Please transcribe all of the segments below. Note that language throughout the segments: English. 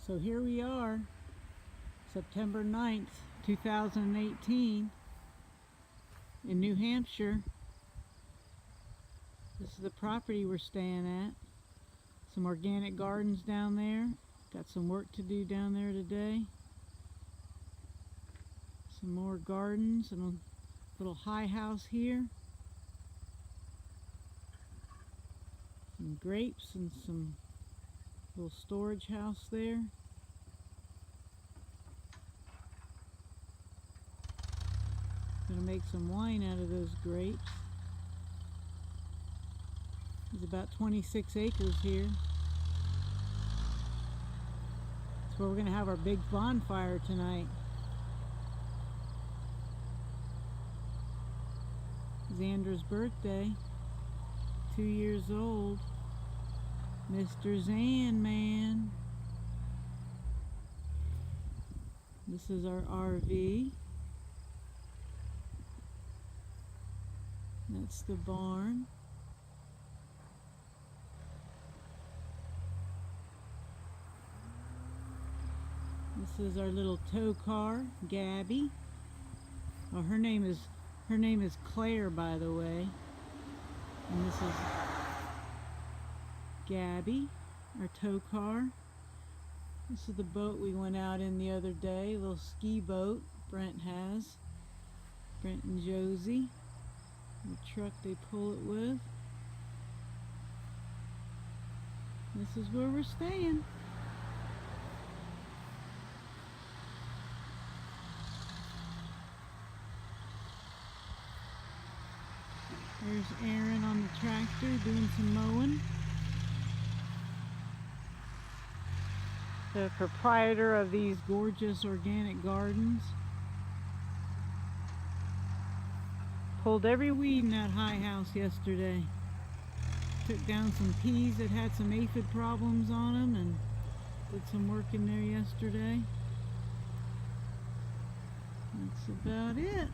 So here we are, September 9th, 2018, in New Hampshire. This is the property we're staying at. Some organic gardens down there. Got some work to do down there today. Some more gardens and a little high house here. Some grapes and some little storage house there. Gonna make some wine out of those grapes. There's about 26 acres here. That's where we're gonna have our big bonfire tonight. Xander's birthday, 2 years old. Mr. Zan man. This is our RV. That's the barn. This is our little tow car, Gabby. Oh, her name is Claire, by the way. And this is Gabby, our tow car. This is the boat we went out in the other day, a little ski boat Brent has. Brent and Josie. The truck they pull it with. This is where we're staying. There's Aaron on the tractor doing some mowing. The proprietor of these gorgeous organic gardens. Pulled every weed in that high house yesterday. Took down some peas that had some aphid problems on them and did some work in there yesterday. That's about it.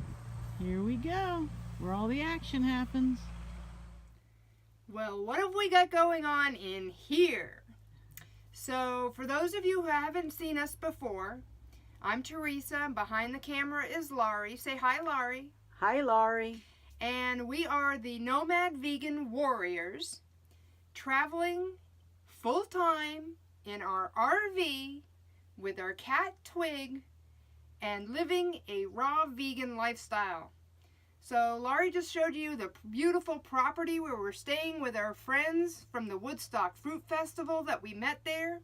Here we go, where all the action happens. Well, what have we got going on in here? So, for those of you who haven't seen us before, I'm Teresa, and behind the camera is Laurie. Say hi, Laurie. Hi, Laurie. And we are the Nomad Vegan Warriors, traveling full-time in our RV with our cat Twig and living a raw vegan lifestyle. So Laurie just showed you the beautiful property where we're staying with our friends from the Woodstock Fruit Festival that we met there.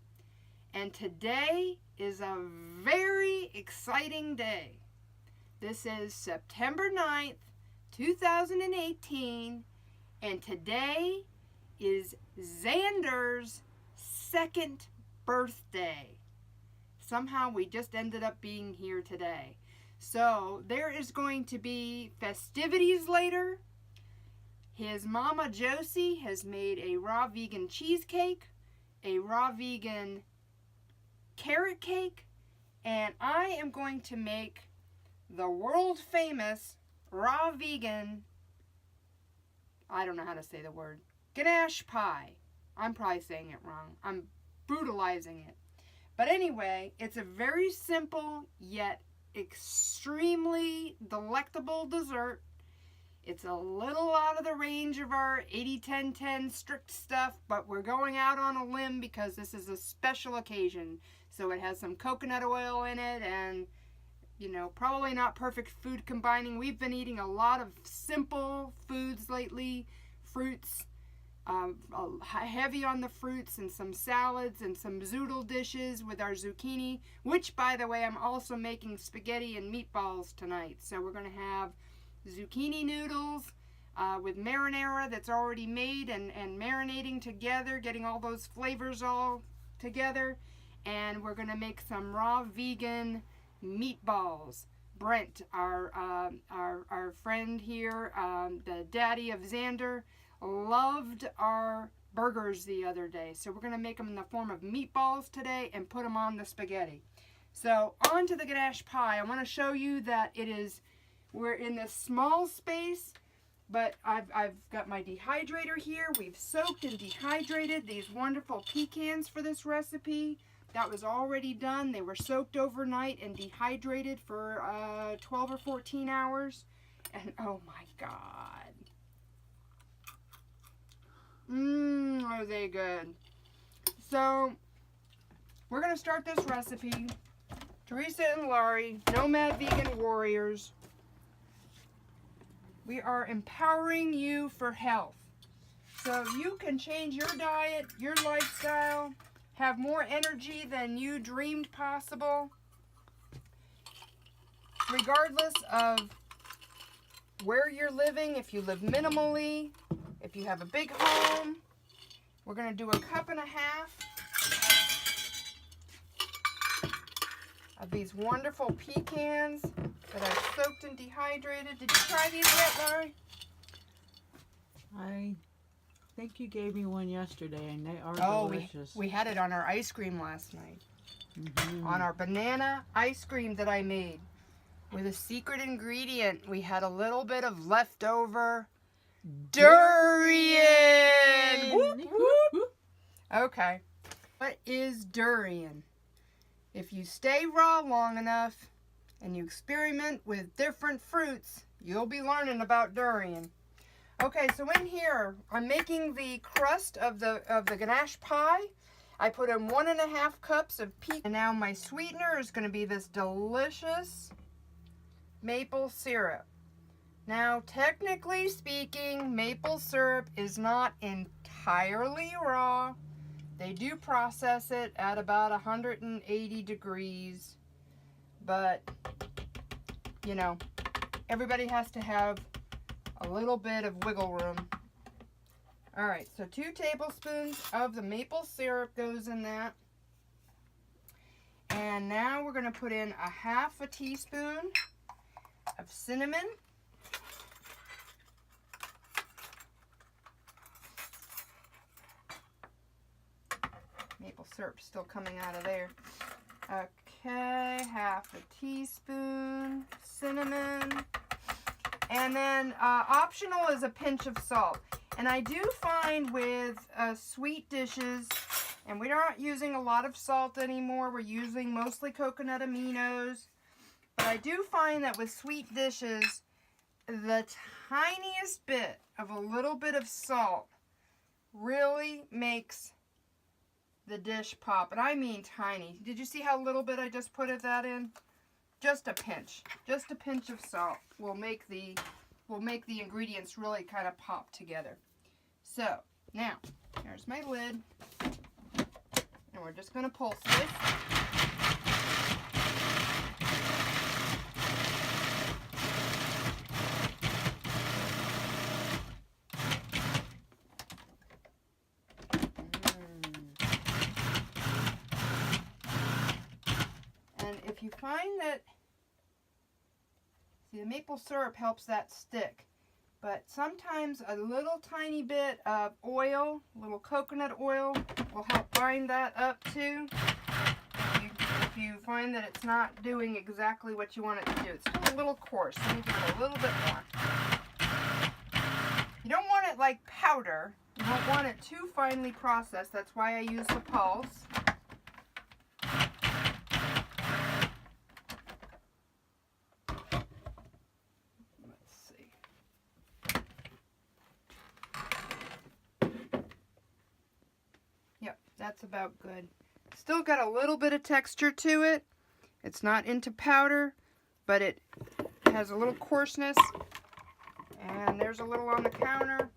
And today is a very exciting day. This is September 9th, 2018, and today is Xander's second birthday. Somehow we just ended up being here today. So there is going to be festivities later. His mama Josie has made a raw vegan cheesecake, a raw vegan carrot cake, and I am going to make the world famous raw vegan, I don't know how to say the word, Ganache Pie. I'm probably saying it wrong. I'm brutalizing it. But anyway, it's a very simple yet extremely delectable dessert. It's a little out of the range of our 80-10-10 strict stuff, but we're going out on a limb because this is a special occasion. So it has some coconut oil in it and, you know, probably not perfect food combining. We've been eating a lot of simple foods lately, fruits, heavy on the fruits, and some salads and some zoodle dishes with our zucchini, which, by the way, I'm also making spaghetti and meatballs tonight. So we're going to have zucchini noodles with marinara that's already made and marinating together, getting all those flavors all together. And we're going to make some raw vegan meatballs. Brent, our friend here, the daddy of Xander, loved our burgers the other day. So we're going to make them in the form of meatballs today and put them on the spaghetti. So on to the Ganache Pie. I want to show you that we're in this small space, but I've got my dehydrator here. We've soaked and dehydrated these wonderful pecans for this recipe. that was already done. They were soaked overnight and dehydrated for 12 or 14 hours. And oh my God. Are they good? So, we're going to start this recipe. Teresa and Laurie, Nomad Vegan Warriors. We are empowering you for health. So you can change your diet, your lifestyle, have more energy than you dreamed possible, regardless of where you're living. If you live minimally, if you have a big home. We're going to do 1.5 cups of these wonderful pecans that I've soaked and dehydrated. Did you try these yet, Laurie? I think you gave me one yesterday, and they are delicious. We had it on our ice cream last night. On our banana ice cream that I made with a secret ingredient. We had a little bit of leftover durian. Whoop, whoop. Okay. What is durian? If you stay raw long enough and you experiment with different fruits, you'll be learning about durian. Okay, so in here, I'm making the crust of the ganache pie. I put in 1.5 cups of pecan. And now my sweetener is going to be this delicious maple syrup. Now, technically speaking, maple syrup is not entirely raw. They do process it at about 180 degrees. But, you know, everybody has to have a little bit of wiggle room. Alright, so 2 tablespoons of the maple syrup goes in that. And now we're going to put in 1/2 teaspoon of cinnamon. Maple syrup still coming out of there. Okay, 1/2 teaspoon cinnamon. And then optional is a pinch of salt. And I do find with sweet dishes, and we're not using a lot of salt anymore. We're using mostly coconut aminos. But I do find that with sweet dishes, the tiniest bit of a little bit of salt really makes the dish pop. And I mean tiny. Did you see how little bit I just put that in? Just a pinch. Just a pinch of salt will make the ingredients really kind of pop together. So, now, here's my lid. And we're just going to pulse this. And if you find that, see, the maple syrup helps that stick. But sometimes a little tiny bit of oil, a little coconut oil, will help bind that up too. If you find that it's not doing exactly what you want it to do. It's still a little coarse, so you give it a little bit more. You don't want it like powder. You don't want it too finely processed. That's why I use the pulse. That's about good. Still got a little bit of texture to it. It's not into powder, but it has a little coarseness. And there's a little on the counter.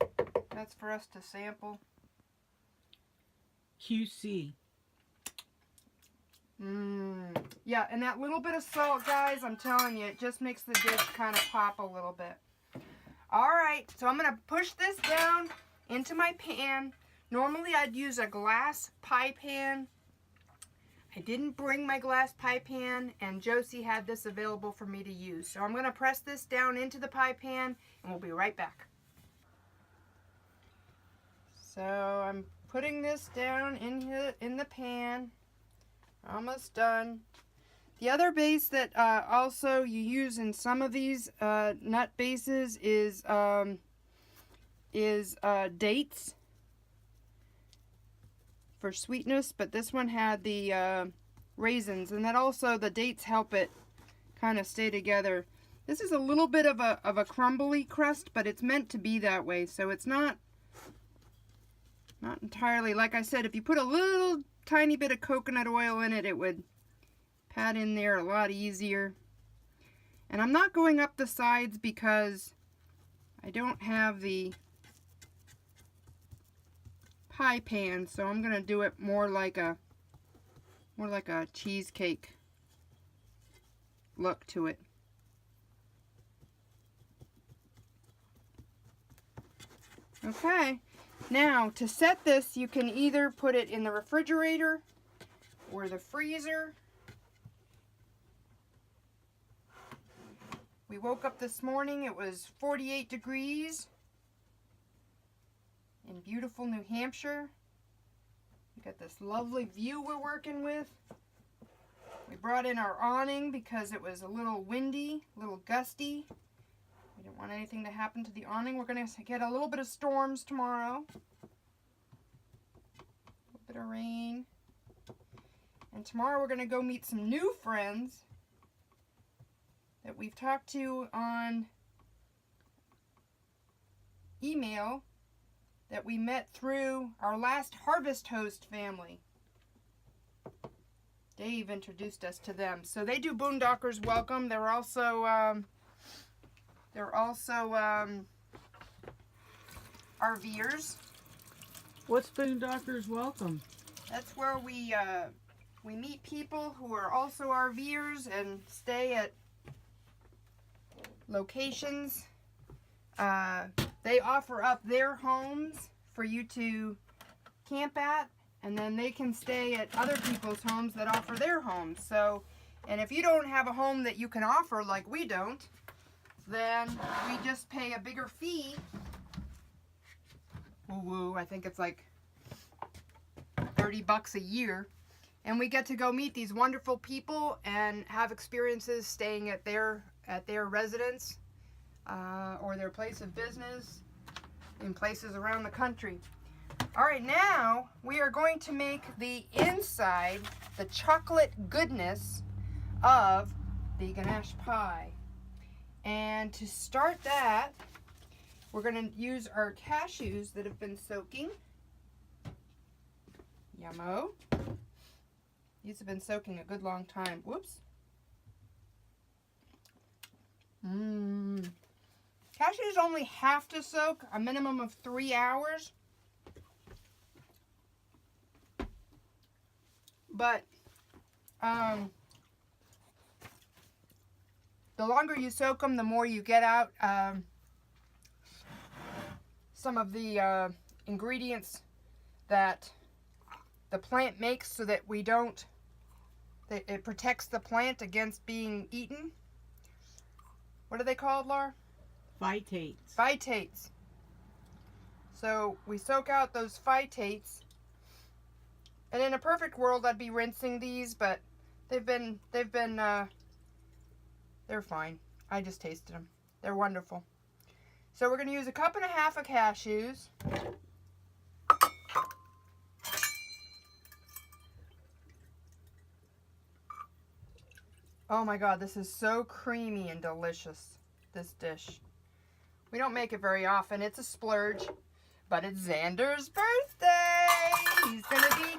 That's for us to sample. QC. Yeah, and that little bit of salt, guys, I'm telling you, it just makes the dish kind of pop a little bit. Alright, so I'm going to push this down into my pan. Normally I'd use a glass pie pan. I didn't bring my glass pie pan, and Josie had this available for me to use. So I'm going to press this down into the pie pan, and we'll be right back. So I'm putting this down in the pan. Almost done. The other base that also you use in some of these nut bases is dates. for sweetness, but this one had the raisins, and that also the dates help it kind of stay together. This is a little bit of a crumbly crust, but it's meant to be that way, so it's not entirely. Like I said, if you put a little tiny bit of coconut oil in it, it would pat in there a lot easier. And I'm not going up the sides because I don't have the pie pan, so I'm gonna do it more like a cheesecake look to it. Okay, now to set this, you can either put it in the refrigerator or the freezer. We woke up this morning, it was 48 degrees in beautiful New Hampshire. We got this lovely view we're working with. We brought in our awning because it was a little windy, a little gusty. We didn't want anything to happen to the awning. We're going to get a little bit of storms tomorrow. A little bit of rain. And tomorrow we're going to go meet some new friends that we've talked to on email that we met through our last Harvest Host family. Dave introduced us to them. So they do Boondockers Welcome. They're also RVers. What's Boondockers Welcome? That's where we meet people who are also RVers and stay at locations. They offer up their homes for you to camp at, and then they can stay at other people's homes that offer their homes. So, and if you don't have a home that you can offer, like we don't, then we just pay a bigger fee. Woo-woo, I think it's like $30 a year. And we get to go meet these wonderful people and have experiences staying at their residence or their place of business in places around the country. All right, now we are going to make the inside, the chocolate goodness of the ganache pie. And to start that, we're going to use our cashews that have been soaking. Yummo. These have been soaking a good long time. Whoops. Cashews only have to soak a minimum of 3 hours. But the longer you soak them, the more you get out some of the ingredients that the plant makes, so that it protects the plant against being eaten. What are they called, Laura? Phytates. Phytates. So we soak out those phytates. And in a perfect world, I'd be rinsing these, but they're fine. I just tasted them. They're wonderful. So we're going to use 1.5 cups of cashews. Oh my God, this is so creamy and delicious, this dish. We don't make it very often. It's a splurge, but it's Xander's birthday. He's going to be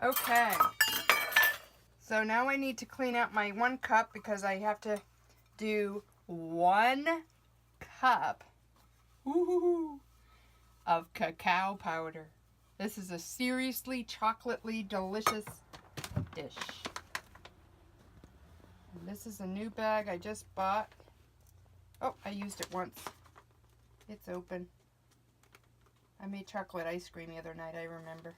2. Okay. So now I need to clean out my 1 cup because I have to do 1 cup of cacao powder. This is a seriously chocolately delicious dish. And this is a new bag I just bought. Oh, I used it once. It's open. I made chocolate ice cream the other night, I remember.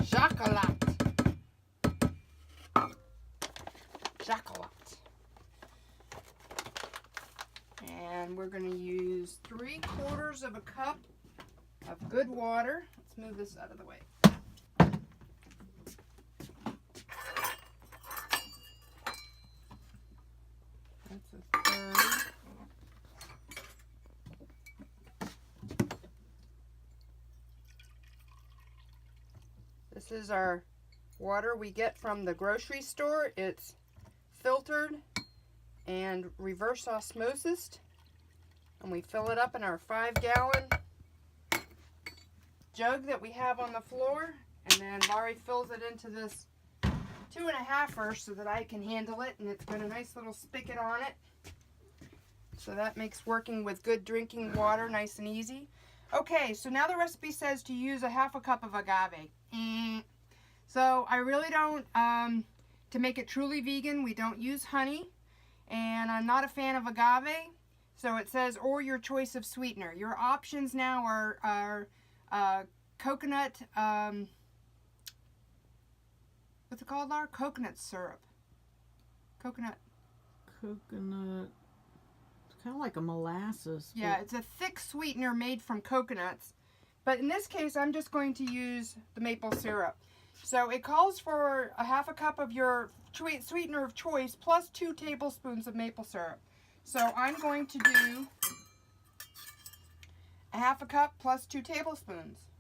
Chocolate. Chocolate. And we're going to use 3/4 of a cup of good water. Let's move this out of the way. That's a third. This is our water we get from the grocery store. It's filtered and reverse osmosis. And we fill it up in our 5-gallon jug that we have on the floor. And then Laurie fills it into this 2.5-er so that I can handle it. And it's got a nice little spigot on it. So that makes working with good drinking water nice and easy. Okay, so now the recipe says to use a 1/2 cup of agave. So I really don't, to make it truly vegan, we don't use honey. And I'm not a fan of agave. So it says, or your choice of sweetener. Your options now are coconut, what's it called, Laura? Coconut syrup. Coconut. It's kind of like a molasses. Yeah, it's a thick sweetener made from coconuts. But in this case, I'm just going to use the maple syrup. So it calls for a 1/2 cup of your sweetener of choice plus 2 tablespoons of maple syrup. So I'm going to do a 1/2 cup plus 2 tablespoons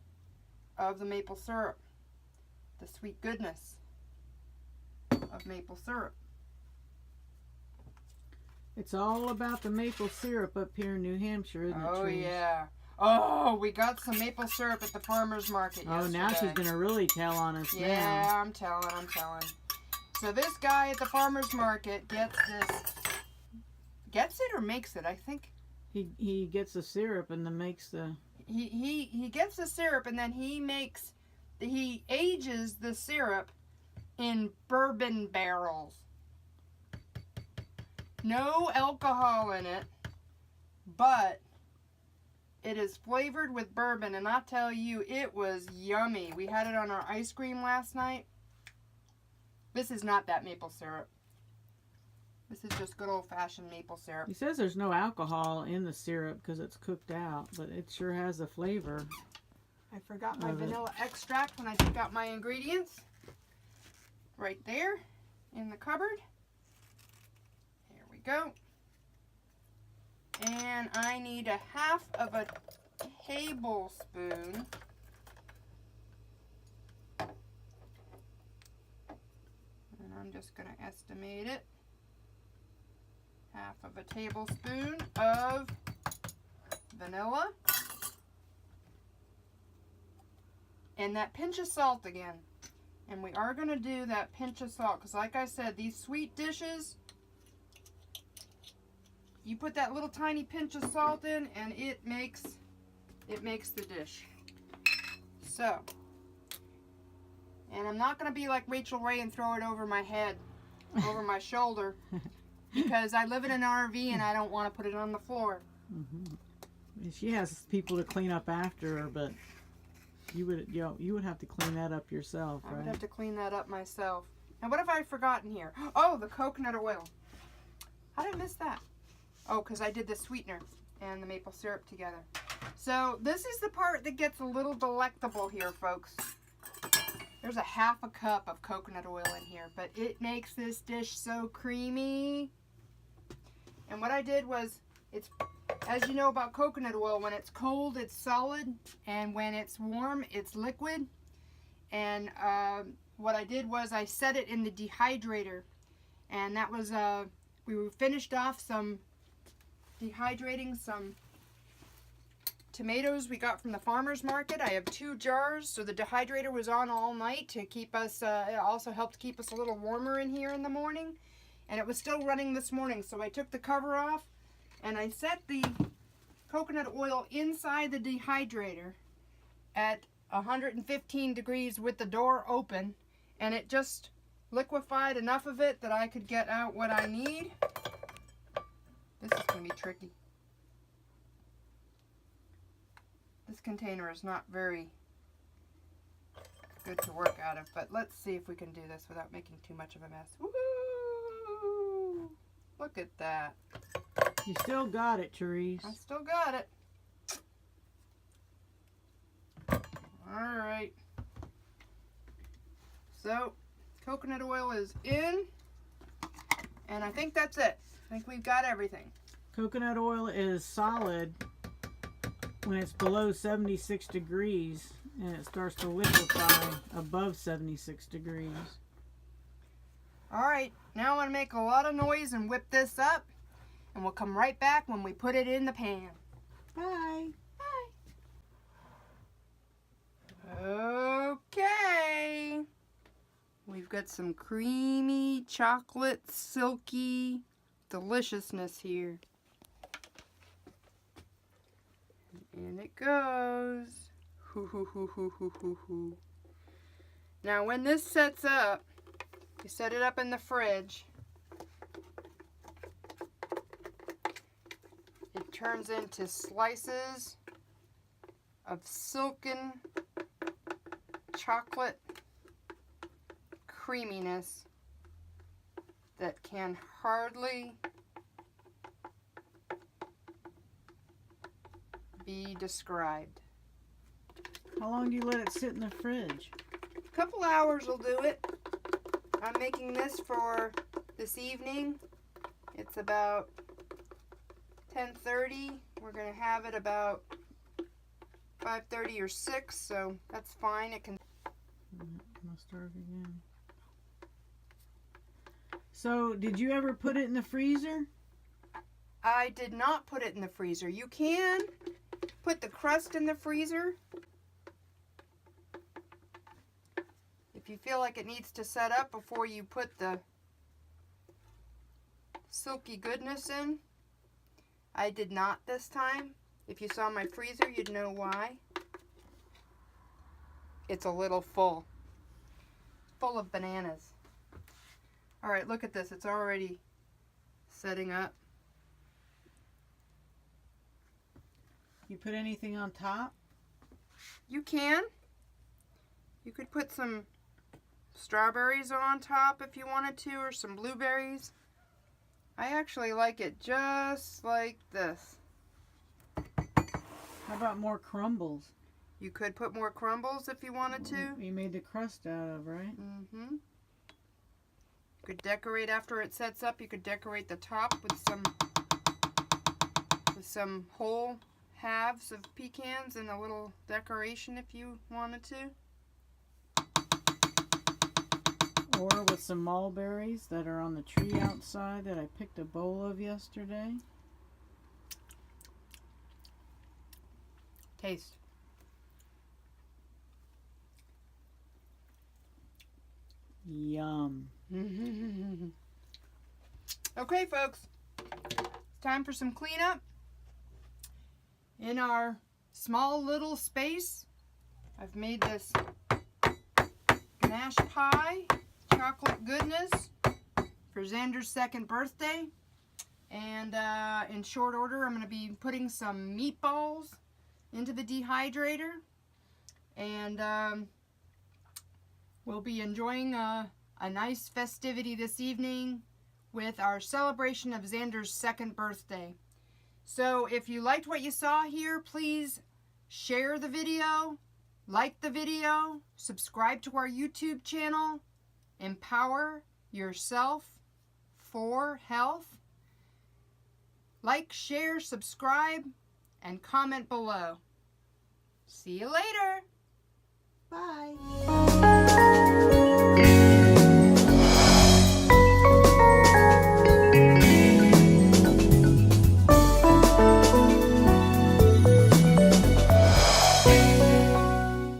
of the maple syrup. The sweet goodness of maple syrup. It's all about the maple syrup up here in New Hampshire, isn't it, Oh, Trish? yeah. Oh, we got some maple syrup at the farmer's market yesterday. Oh, now she's going to really tell on us now. Yeah, I'm telling. So this guy at the farmer's market gets it or makes it, I think. He gets the syrup and then makes the... He gets the syrup and then he ages the syrup in bourbon barrels. No alcohol in it, but it is flavored with bourbon, and I tell you, it was yummy. We had it on our ice cream last night. This is not that maple syrup. This is just good old-fashioned maple syrup. He says there's no alcohol in the syrup because it's cooked out, but it sure has a flavor. I forgot my vanilla extract when I took out my ingredients. Right there in the cupboard. Here we go. And I need a 1/2 tablespoon and I'm just going to estimate it. 1/2 tablespoon of vanilla. And that pinch of salt again. And we are going to do that pinch of salt because like I said, these sweet dishes, you put that little tiny pinch of salt in and it makes the dish. So, and I'm not going to be like Rachel Ray and throw it over my head, over my shoulder, because I live in an RV and I don't want to put it on the floor. Mm-hmm. She has people to clean up after her, but you would have to clean that up yourself, right? I would have to clean that up myself. And what have I forgotten here? Oh, the coconut oil. How did I miss that? Oh, because I did the sweetener and the maple syrup together. So this is the part that gets a little delectable here, folks. There's a 1/2 cup of coconut oil in here, but it makes this dish so creamy. And what I did was, it's, as you know about coconut oil, when it's cold, it's solid, and when it's warm, it's liquid. And what I did was I set it in the dehydrator, and that was, we finished off dehydrating some tomatoes we got from the farmer's market. I have 2 jars, so the dehydrator was on all night to keep us, it also helped keep us a little warmer in here in the morning. And it was still running this morning, so I took the cover off and I set the coconut oil inside the dehydrator at 115 degrees with the door open, and it just liquefied enough of it that I could get out what I need. This is going to be tricky. This container is not very good to work out of, but let's see if we can do this without making too much of a mess. Woohoo! Look at that. You still got it, Therese. I still got it. So, coconut oil is in. And I think that's it. I think we've got everything. Coconut oil is solid when it's below 76 degrees and it starts to liquefy above 76 degrees. Alright, now I want to make a lot of noise and whip this up. And we'll come right back when we put it in the pan. Bye. Bye. Okay. We've got some creamy, chocolate, silky deliciousness here. And it goes. Hoo hoo hoo hoo hoo hoo hoo. Now when this sets up, you set it up in the fridge. It turns into slices of silken chocolate creaminess that can hardly be described. How long do you let it sit in the fridge? A couple hours will do it. I'm making this for this evening. It's about 10:30. We're going to have it about 5:30 or 6, so that's fine. It can. I'll start again. So, did you ever put it in the freezer? I did not put it in the freezer. You can put the crust in the freezer if you feel like it needs to set up before you put the silky goodness in. I did not this time. If you saw my freezer, you'd know why. It's a little full of bananas. All right, look at this. It's already setting up. You put anything on top? You can. You could put some strawberries on top if you wanted to, or some blueberries. I actually like it just like this. How about more crumbles? You could put more crumbles if you wanted to. You made the crust out of, right? Mm-hmm. You could decorate after it sets up. You could decorate the top with some whole halves of pecans and a little decoration if you wanted to. Or with some mulberries that are on the tree outside that I picked a bowl of yesterday. Taste. Yum. Okay, folks. It's time for some cleanup. In our small little space, I've made this ganache pie, chocolate goodness, for Xander's 2nd birthday. And in short order, I'm going to be putting some meatballs into the dehydrator. And we'll be enjoying a nice festivity this evening with our celebration of Xander's 2nd birthday. So if you liked what you saw here, please share the video, like the video, subscribe to our YouTube channel, Empower Yourself for Health. Like, share, subscribe, and comment below. See you later. Bye.